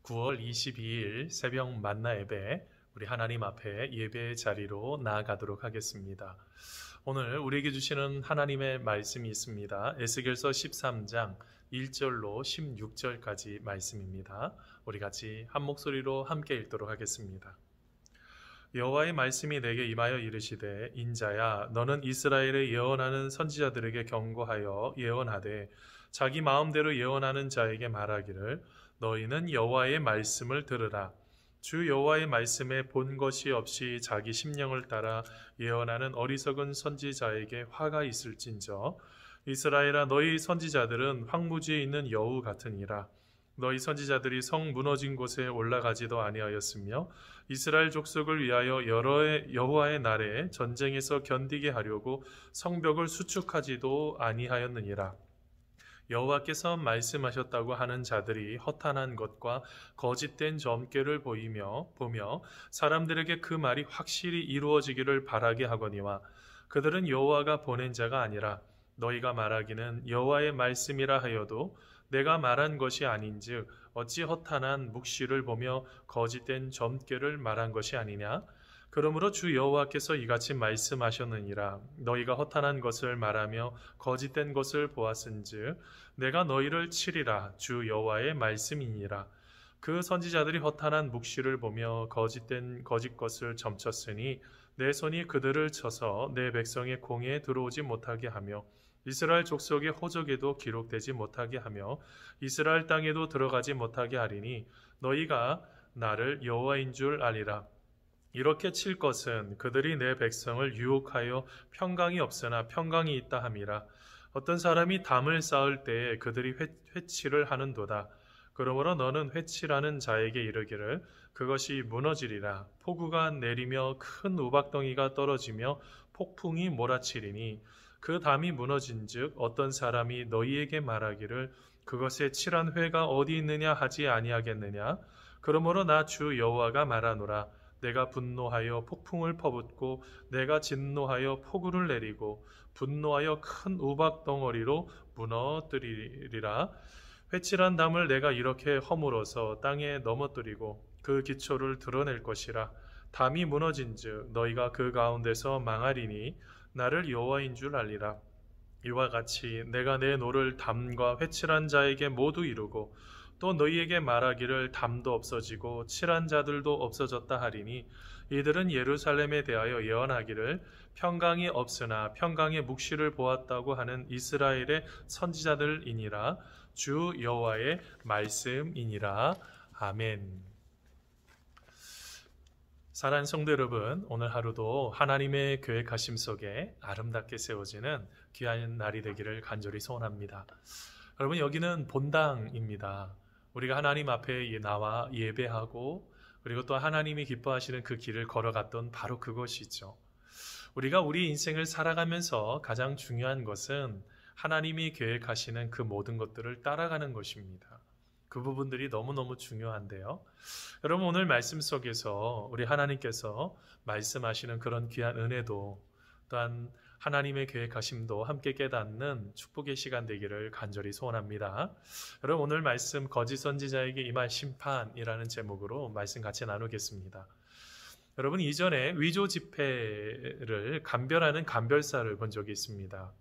9월 22일 새벽 만나 예배, 우리 하나님 앞에 예배의 자리로 나아가도록 하겠습니다. 오늘 우리에게 주시는 하나님의 말씀이 있습니다. 에스겔서 13장 1절로 16절까지 말씀입니다. 우리 같이 한 목소리로 함께 읽도록 하겠습니다. 여호와의 말씀이 내게 임하여 이르시되, 인자야, 너는 이스라엘에 예언하는 선지자들에게 경고하여 예언하되, 자기 마음대로 예언하는 자에게 말하기를, 너희는 여호와의 말씀을 들으라. 주 여호와의 말씀에 본 것이 없이 자기 심령을 따라 예언하는 어리석은 선지자에게 화가 있을진저. 이스라엘아, 너희 선지자들은 황무지에 있는 여우 같으니라. 너희 선지자들이 성 무너진 곳에 올라가지도 아니하였으며, 이스라엘 족속을 위하여 여호와의 날에 전쟁에서 견디게 하려고 성벽을 수축하지도 아니하였느니라. 여호와께서 말씀하셨다고 하는 자들이 허탄한 것과 거짓된 점괘를 보며 사람들에게 그 말이 확실히 이루어지기를 바라게 하거니와, 그들은 여호와가 보낸 자가 아니라 너희가 말하기는 여호와의 말씀이라 하여도 내가 말한 것이 아닌즉 어찌 허탄한 묵시를 보며 거짓된 점괘를 말한 것이 아니냐? 그러므로 주 여호와께서 이같이 말씀하셨느니라. 너희가 허탄한 것을 말하며 거짓된 것을 보았은즉 내가 너희를 치리라. 주 여호와의 말씀이니라. 그 선지자들이 허탄한 묵시를 보며 거짓된 거짓 것을 점쳤으니 내 손이 그들을 쳐서 내 백성의 공에 들어오지 못하게 하며 이스라엘 족속의 호적에도 기록되지 못하게 하며 이스라엘 땅에도 들어가지 못하게 하리니 너희가 나를 여호와인 줄 알리라. 이렇게 칠 것은 그들이 내 백성을 유혹하여 평강이 없으나 평강이 있다 함이라. 어떤 사람이 담을 쌓을 때에 그들이 회치를 하는도다. 그러므로 너는 회치라는 자에게 이르기를, 그것이 무너지리라. 폭우가 내리며 큰 우박덩이가 떨어지며 폭풍이 몰아치리니 그 담이 무너진즉 어떤 사람이 너희에게 말하기를, 그것에 칠한 회가 어디 있느냐 하지 아니하겠느냐? 그러므로 나 주 여호와가 말하노라. 내가 분노하여 폭풍을 퍼붓고 내가 진노하여 폭우를 내리고 분노하여 큰 우박덩어리로 무너뜨리리라. 회칠한 담을 내가 이렇게 허물어서 땅에 넘어뜨리고 그 기초를 드러낼 것이라. 담이 무너진즉 너희가 그 가운데서 망하리니 나를 여호와인 줄 알리라. 이와 같이 내가 내 노를 담과 회칠한 자에게 모두 이루고 또 너희에게 말하기를, 담도 없어지고 칠한 자들도 없어졌다 하리니 이들은 예루살렘에 대하여 예언하기를, 평강이 없으나 평강의 묵시를 보았다고 하는 이스라엘의 선지자들이니라. 주 여호와의 말씀이니라. 아멘. 사랑하는 성도 여러분, 오늘 하루도 하나님의 계획하심 속에 아름답게 세워지는 귀한 날이 되기를 간절히 소원합니다. 여러분, 여기는 본당입니다. 우리가 하나님 앞에 나와 예배하고 그리고 또 하나님이 기뻐하시는 그 길을 걸어갔던 바로 그것이죠. 우리가 우리 인생을 살아가면서 가장 중요한 것은 하나님이 계획하시는 그 모든 것들을 따라가는 것입니다. 그 부분들이 너무너무 중요한데요. 여러분, 오늘 말씀 속에서 우리 하나님께서 말씀하시는 그런 귀한 은혜도 또한 하나님의 계획하심도 함께 깨닫는 축복의 시간 되기를 간절히 소원합니다. 여러분, 오늘 말씀 거짓 선지자에게 임할 심판이라는 제목으로 말씀 같이 나누겠습니다. 여러분, 이전에 위조 지폐를 감별하는 감별사를 본 적이 있습니다.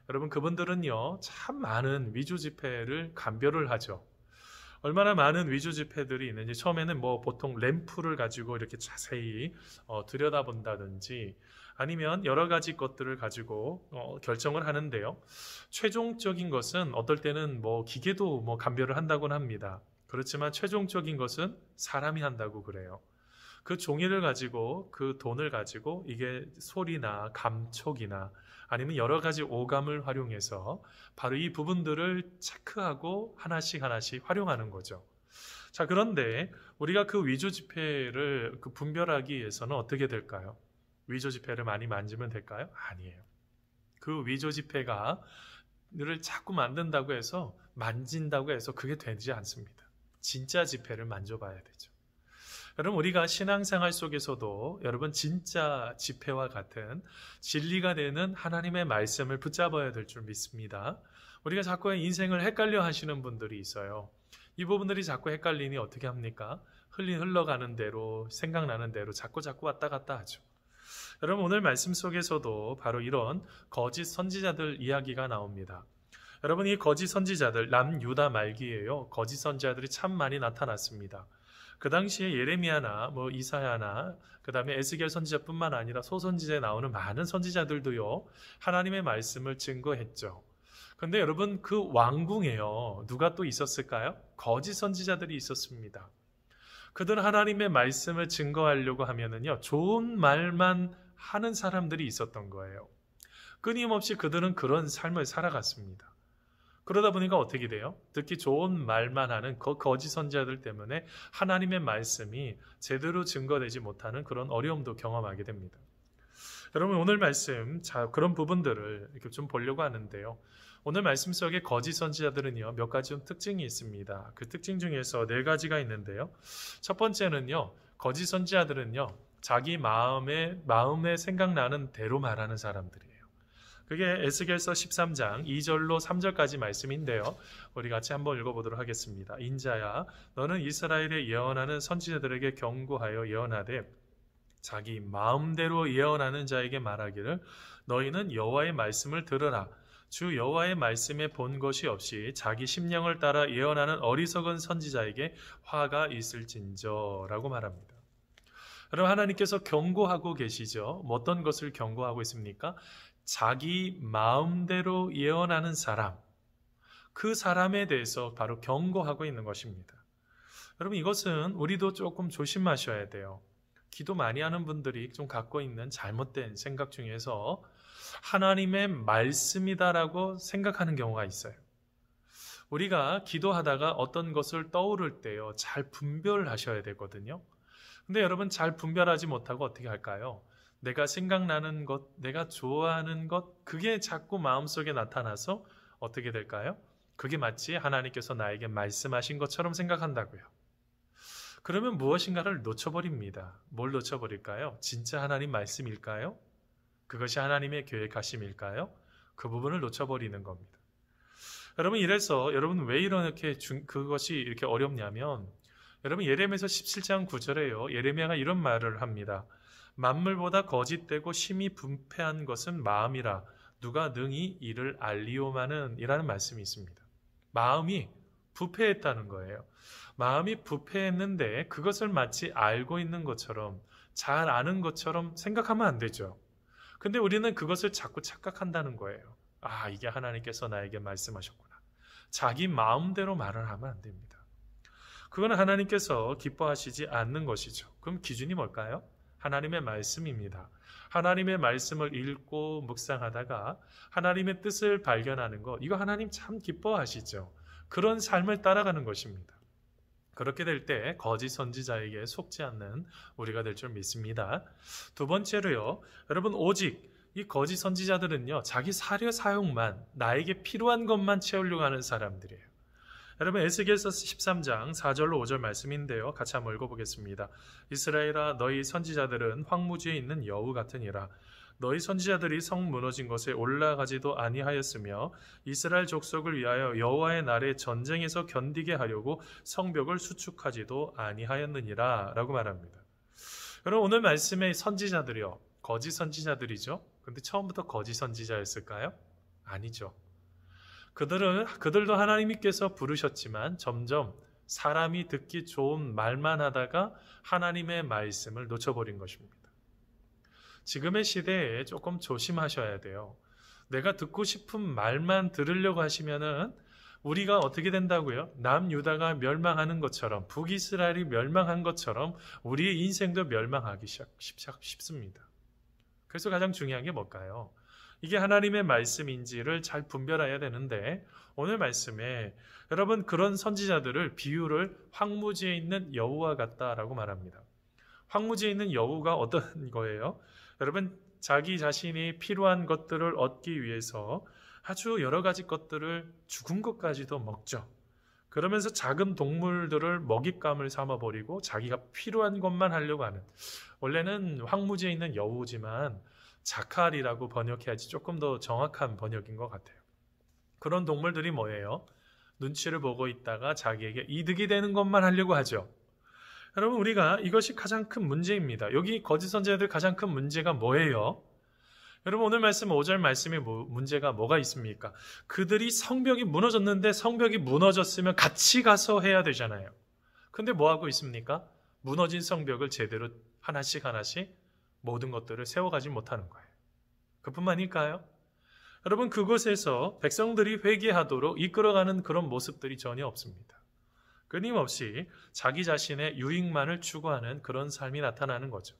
여러분, 그분들은요 참 많은 위조 지폐를 감별을 하죠. 얼마나 많은 위조 지폐들이 있는지 처음에는 보통 램프를 가지고 이렇게 자세히 들여다본다든지 아니면 여러 가지 것들을 가지고 결정을 하는데요. 최종적인 것은 어떨 때는 기계도 감별을 한다고는 합니다. 그렇지만 최종적인 것은 사람이 한다고 그래요. 그 종이를 가지고 그 돈을 가지고 이게 소리나 감촉이나 아니면 여러 가지 오감을 활용해서 바로 이 부분들을 체크하고 하나씩 활용하는 거죠. 자, 그런데 우리가 그 위조 지폐를 분별하기 위해서는 어떻게 될까요? 위조 지폐를 많이 만지면 될까요? 아니에요. 그 위조 지폐를 자꾸 만든다고 해서 만진다고 해서 그게 되지 않습니다. 진짜 지폐를 만져봐야 되죠. 여러분, 우리가 신앙생활 속에서도 여러분 진짜 지폐와 같은 진리가 되는 하나님의 말씀을 붙잡아야 될 줄 믿습니다. 우리가 자꾸 인생을 헷갈려 하시는 분들이 있어요. 이 부분들이 자꾸 헷갈리니 어떻게 합니까? 흘러가는 대로, 생각나는 대로 자꾸 왔다 갔다 하죠. 여러분, 오늘 말씀 속에서도 바로 이런 거짓 선지자들 이야기가 나옵니다. 여러분, 이 거짓 선지자들, 남유다 말기에요. 거짓 선지자들이 참 많이 나타났습니다. 그 당시에 예레미야나 이사야나 그 다음에 에스겔 선지자뿐만 아니라 소선지자에 나오는 많은 선지자들도요, 하나님의 말씀을 증거했죠. 근데 여러분, 그 왕궁에요, 누가 또 있었을까요? 거짓 선지자들이 있었습니다. 그들은 하나님의 말씀을 증거하려고 하면은요, 좋은 말만 하는 사람들이 있었던 거예요. 끊임없이 그들은 그런 삶을 살아갔습니다. 그러다 보니까 어떻게 돼요? 듣기 좋은 말만 하는 그 거짓 선지자들 때문에 하나님의 말씀이 제대로 증거되지 못하는 그런 어려움도 경험하게 됩니다. 여러분, 오늘 말씀, 그런 부분들을 이렇게 좀 보려고 하는데요. 오늘 말씀 속에 거짓 선지자들은요, 몇 가지 좀 특징이 있습니다. 그 특징 중에서 4가지가 있는데요. 첫 번째는요, 거짓 선지자들은요, 자기 마음에 생각나는 대로 말하는 사람들이에요. 그게 에스겔서 13장 2절로 3절까지 말씀인데요. 우리 같이 한번 읽어보도록 하겠습니다. 인자야, 너는 이스라엘에 예언하는 선지자들에게 경고하여 예언하되 자기 마음대로 예언하는 자에게 말하기를 너희는 여호와의 말씀을 들으라. 주 여호와의 말씀에 본 것이 없이 자기 심령을 따라 예언하는 어리석은 선지자에게 화가 있을진저 라고 말합니다. 여러분, 하나님께서 경고하고 계시죠. 어떤 것을 경고하고 있습니까? 자기 마음대로 예언하는 사람, 그 사람에 대해서 바로 경고하고 있는 것입니다. 여러분, 이것은 우리도 조금 조심하셔야 돼요. 기도 많이 하는 분들이 좀 갖고 있는 잘못된 생각 중에서 하나님의 말씀이다라고 생각하는 경우가 있어요. 우리가 기도하다가 어떤 것을 떠오를 때요, 잘 분별하셔야 되거든요. 근데 여러분, 잘 분별하지 못하고 어떻게 할까요? 내가 생각나는 것, 내가 좋아하는 것, 그게 자꾸 마음속에 나타나서 어떻게 될까요? 그게 마치 하나님께서 나에게 말씀하신 것처럼 생각한다고요. 그러면 무엇인가를 놓쳐버립니다. 뭘 놓쳐버릴까요? 진짜 하나님 말씀일까요? 그것이 하나님의 계획하심일까요? 그 부분을 놓쳐버리는 겁니다. 여러분, 이래서 여러분 왜 그것이 이렇게 어렵냐면, 여러분, 예레미야서 17장 9절에요. 예레미야가 이런 말을 합니다. 만물보다 거짓되고 심히 분패한 것은 마음이라 누가 능히 이를 알리오마는 이라는 말씀이 있습니다. 마음이 부패했다는 거예요. 마음이 부패했는데 그것을 마치 알고 있는 것처럼, 잘 아는 것처럼 생각하면 안 되죠. 근데 우리는 그것을 자꾸 착각한다는 거예요. 아, 이게 하나님께서 나에게 말씀하셨구나. 자기 마음대로 말을 하면 안 됩니다. 그건 하나님께서 기뻐하시지 않는 것이죠. 그럼 기준이 뭘까요? 하나님의 말씀입니다. 하나님의 말씀을 읽고 묵상하다가 하나님의 뜻을 발견하는 것, 이거 하나님 참 기뻐하시죠. 그런 삶을 따라가는 것입니다. 그렇게 될 때 거짓 선지자에게 속지 않는 우리가 될 줄 믿습니다. 두 번째로요, 여러분, 오직 이 거짓 선지자들은요, 자기 사려 사욕만, 나에게 필요한 것만 채우려고 하는 사람들이에요. 여러분, 에스겔서 13장 4절로 5절 말씀인데요. 같이 한번 읽어보겠습니다. 이스라엘아, 너희 선지자들은 황무지에 있는 여우 같으니라. 너희 선지자들이 성 무너진 곳에 올라가지도 아니하였으며 이스라엘 족속을 위하여 여호와의 날에 전쟁에서 견디게 하려고 성벽을 수축하지도 아니하였느니라 라고 말합니다. 여러분, 오늘 말씀의 선지자들이요, 거짓 선지자들이죠. 근데 처음부터 거짓 선지자였을까요? 아니죠. 그들도 하나님께서 부르셨지만 점점 사람이 듣기 좋은 말만 하다가 하나님의 말씀을 놓쳐버린 것입니다. 지금의 시대에 조금 조심하셔야 돼요. 내가 듣고 싶은 말만 들으려고 하시면은 우리가 어떻게 된다고요? 남유다가 멸망하는 것처럼, 북이스라엘이 멸망한 것처럼 우리의 인생도 멸망하기 쉽습니다. 그래서 가장 중요한 게 뭘까요? 이게 하나님의 말씀인지를 잘 분별해야 되는데, 오늘 말씀에 여러분, 그런 선지자들을 비유를 황무지에 있는 여우와 같다라고 말합니다. 황무지에 있는 여우가 어떤 거예요? 여러분, 자기 자신이 필요한 것들을 얻기 위해서 아주 여러 가지 것들을 죽은 것까지도 먹죠. 그러면서 작은 동물들을 먹잇감을 삼아버리고 자기가 필요한 것만 하려고 하는, 원래는 황무지에 있는 여우지만 자칼이라고 번역해야지 조금 더 정확한 번역인 것 같아요. 그런 동물들이 뭐예요? 눈치를 보고 있다가 자기에게 이득이 되는 것만 하려고 하죠. 여러분, 우리가 이것이 가장 큰 문제입니다. 여기 거짓 선지자들 가장 큰 문제가 뭐예요? 여러분, 오늘 말씀 5절 말씀에 문제가 뭐가 있습니까? 그들이 성벽이 무너졌는데 성벽이 무너졌으면 같이 가서 해야 되잖아요. 근데 뭐 하고 있습니까? 무너진 성벽을 제대로 하나씩 모든 것들을 세워가지 못하는 거예요. 그뿐만일까요? 여러분, 그곳에서 백성들이 회개하도록 이끌어가는 그런 모습들이 전혀 없습니다. 끊임없이 자기 자신의 유익만을 추구하는 그런 삶이 나타나는 거죠.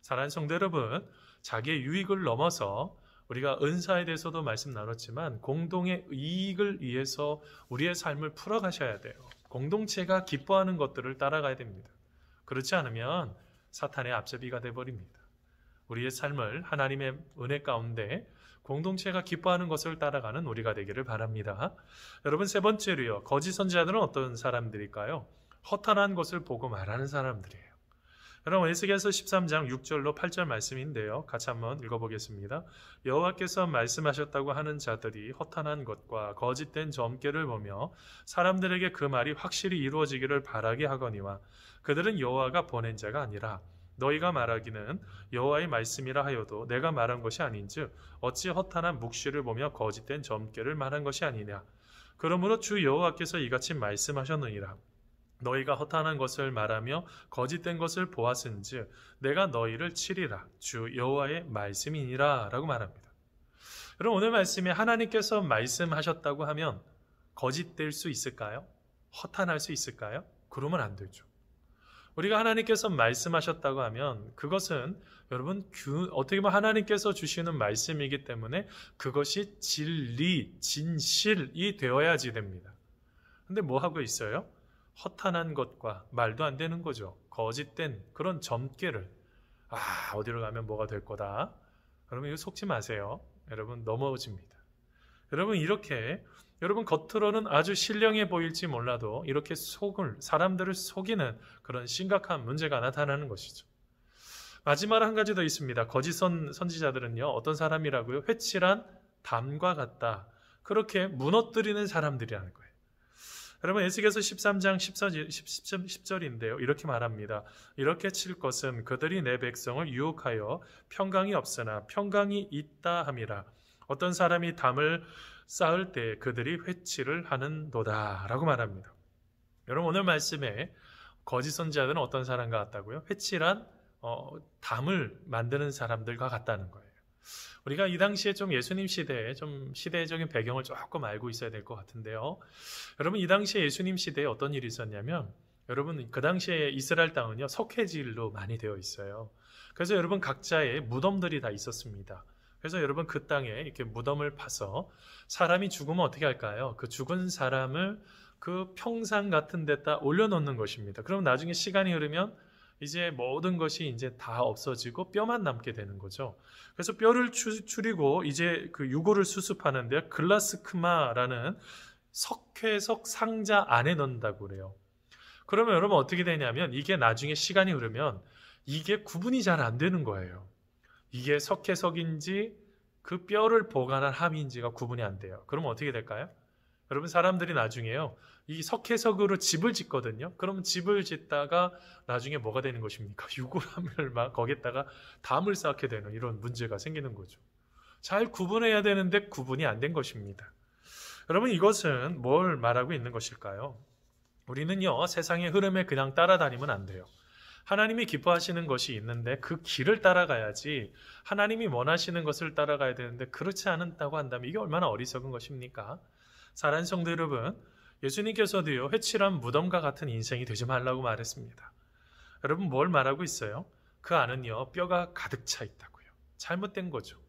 사랑하는 성도 여러분, 자기의 유익을 넘어서 우리가 은사에 대해서도 말씀 나눴지만 공동의 이익을 위해서 우리의 삶을 풀어가셔야 돼요. 공동체가 기뻐하는 것들을 따라가야 됩니다. 그렇지 않으면 사탄의 앞제비가 되어버립니다. 우리의 삶을 하나님의 은혜 가운데 공동체가 기뻐하는 것을 따라가는 우리가 되기를 바랍니다. 여러분, 세 번째로요. 거짓 선지자들은 어떤 사람들일까요? 허탄한 것을 보고 말하는 사람들이에요. 여러분, 에스겔서 13장 6절로 8절 말씀인데요. 같이 한번 읽어보겠습니다. 여호와께서 말씀하셨다고 하는 자들이 허탄한 것과 거짓된 점괘를 보며 사람들에게 그 말이 확실히 이루어지기를 바라게 하거니와 그들은 여호와가 보낸 자가 아니라 너희가 말하기는 여호와의 말씀이라 하여도 내가 말한 것이 아닌즉 어찌 허탄한 묵시를 보며 거짓된 점괘를 말한 것이 아니냐. 그러므로 주 여호와께서 이같이 말씀하셨느니라. 너희가 허탄한 것을 말하며 거짓된 것을 보았은즉 내가 너희를 치리라. 주 여호와의 말씀이니라 라고 말합니다. 여러분, 오늘 말씀에 하나님께서 말씀하셨다고 하면 거짓될 수 있을까요? 허탄할 수 있을까요? 그러면 안 되죠. 우리가 하나님께서 말씀하셨다고 하면 그것은 여러분 어떻게 보면 하나님께서 주시는 말씀이기 때문에 그것이 진리, 진실이 되어야지 됩니다. 근데 뭐 하고 있어요? 허탄한 것과 말도 안 되는 거죠. 거짓된 그런 점괘를 어디로 가면 뭐가 될 거다. 여러분, 이거 속지 마세요. 여러분, 넘어집니다. 여러분, 이렇게 여러분 겉으로는 아주 신령해 보일지 몰라도 이렇게 사람들을 속이는 그런 심각한 문제가 나타나는 것이죠. 마지막 한 가지 더 있습니다. 거짓 선지자들은요, 어떤 사람이라고요? 회칠한 담과 같다. 그렇게 무너뜨리는 사람들이라는 거예요. 여러분, 에스겔서 13장 10절인데요. 이렇게 말합니다. 이렇게 칠 것은 그들이 내 백성을 유혹하여 평강이 없으나 평강이 있다 함이라. 어떤 사람이 담을 쌓을 때 그들이 회칠을 하는도다 라고 말합니다. 여러분, 오늘 말씀에 거짓 선지자들은 어떤 사람 같다고요? 회칠한 담을 만드는 사람들과 같다는 거예요. 우리가 이 당시에 좀 예수님 시대에 좀 시대적인 배경을 조금 알고 있어야 될 것 같은데요. 여러분, 이 당시에 예수님 시대에 어떤 일이 있었냐면 여러분, 그 당시에 이스라엘 땅은요, 석회질로 많이 되어 있어요. 그래서 여러분 각자의 무덤들이 다 있었습니다. 그래서 여러분 그 땅에 이렇게 무덤을 파서 사람이 죽으면 어떻게 할까요? 그 죽은 사람을 그 평상 같은 데다 올려놓는 것입니다. 그럼 나중에 시간이 흐르면 이제 모든 것이 이제 다 없어지고 뼈만 남게 되는 거죠. 그래서 뼈를 추리고 이제 그 유골을 수습하는데 글라스크마라는 석회석 상자 안에 넣는다고 그래요. 그러면 여러분 어떻게 되냐면 이게 나중에 시간이 흐르면 이게 구분이 잘 안 되는 거예요. 이게 석회석인지 그 뼈를 보관한 함인지가 구분이 안 돼요. 그러면 어떻게 될까요? 여러분, 사람들이 나중에요, 이 석회석으로 집을 짓거든요. 그러면 집을 짓다가 나중에 뭐가 되는 것입니까? 유골함을 막 거기다가 담을 쌓게 되는 이런 문제가 생기는 거죠. 잘 구분해야 되는데 구분이 안 된 것입니다. 여러분, 이것은 뭘 말하고 있는 것일까요? 우리는요, 세상의 흐름에 그냥 따라다니면 안 돼요. 하나님이 기뻐하시는 것이 있는데 그 길을 따라가야지, 하나님이 원하시는 것을 따라가야 되는데 그렇지 않다고 한다면 이게 얼마나 어리석은 것입니까? 사랑하는 성도 여러분, 예수님께서도요, 회칠한 무덤과 같은 인생이 되지 말라고 말했습니다. 여러분, 뭘 말하고 있어요? 그 안은요, 뼈가 가득 차 있다고요. 잘못된 거죠.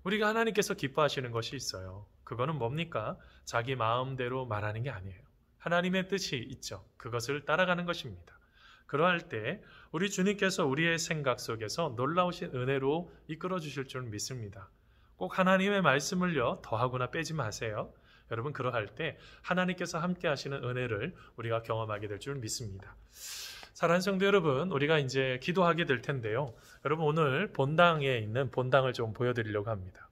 우리가 하나님께서 기뻐하시는 것이 있어요. 그거는 뭡니까? 자기 마음대로 말하는 게 아니에요. 하나님의 뜻이 있죠. 그것을 따라가는 것입니다. 그러할 때 우리 주님께서 우리의 생각 속에서 놀라우신 은혜로 이끌어 주실 줄 믿습니다. 꼭 하나님의 말씀을요, 더하거나 빼지 마세요. 여러분, 그러할 때 하나님께서 함께 하시는 은혜를 우리가 경험하게 될 줄 믿습니다. 사랑하는 성도 여러분, 우리가 이제 기도하게 될 텐데요. 여러분, 오늘 본당에 있는 본당을 좀 보여드리려고 합니다.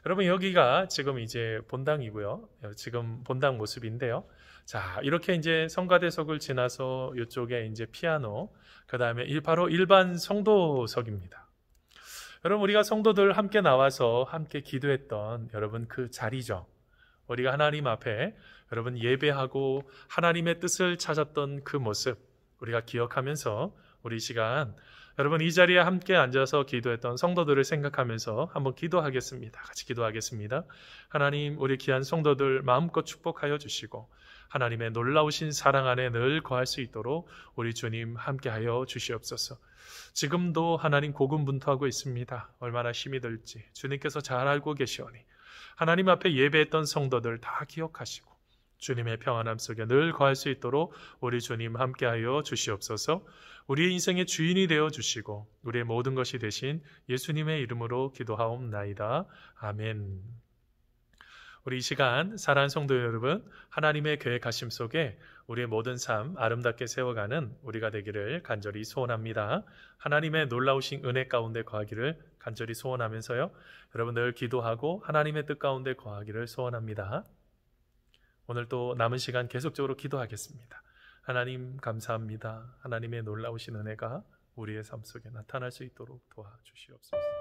여러분 여기가 지금 이제 본당이고요. 지금 본당 모습인데요. 자, 이렇게 이제 성가대석을 지나서 이쪽에 이제 피아노, 그 다음에 바로 일반 성도석입니다. 여러분 우리가 성도들 함께 나와서 함께 기도했던 여러분 그 자리죠. 우리가 하나님 앞에 여러분 예배하고 하나님의 뜻을 찾았던 그 모습 우리가 기억하면서 우리 시간 여러분 이 자리에 함께 앉아서 기도했던 성도들을 생각하면서 한번 기도하겠습니다. 같이 기도하겠습니다. 하나님 우리 귀한 성도들 마음껏 축복하여 주시고 하나님의 놀라우신 사랑 안에 늘 거할 수 있도록 우리 주님 함께하여 주시옵소서. 지금도 하나님 고군분투하고 있습니다. 얼마나 힘이 들지 주님께서 잘 알고 계시오니 하나님 앞에 예배했던 성도들 다 기억하시고 주님의 평안함 속에 늘 거할 수 있도록 우리 주님 함께하여 주시옵소서. 우리의 인생의 주인이 되어 주시고 우리의 모든 것이 되신 예수님의 이름으로 기도하옵나이다. 아멘. 우리 이 시간 사랑하는 성도 여러분, 하나님의 계획하심 속에 우리의 모든 삶 아름답게 세워가는 우리가 되기를 간절히 소원합니다. 하나님의 놀라우신 은혜 가운데 거하기를 간절히 소원하면서요. 여러분들 기도하고 하나님의 뜻 가운데 거하기를 소원합니다. 오늘 또 남은 시간 계속적으로 기도하겠습니다. 하나님 감사합니다. 하나님의 놀라우신 은혜가 우리의 삶 속에 나타날 수 있도록 도와주시옵소서.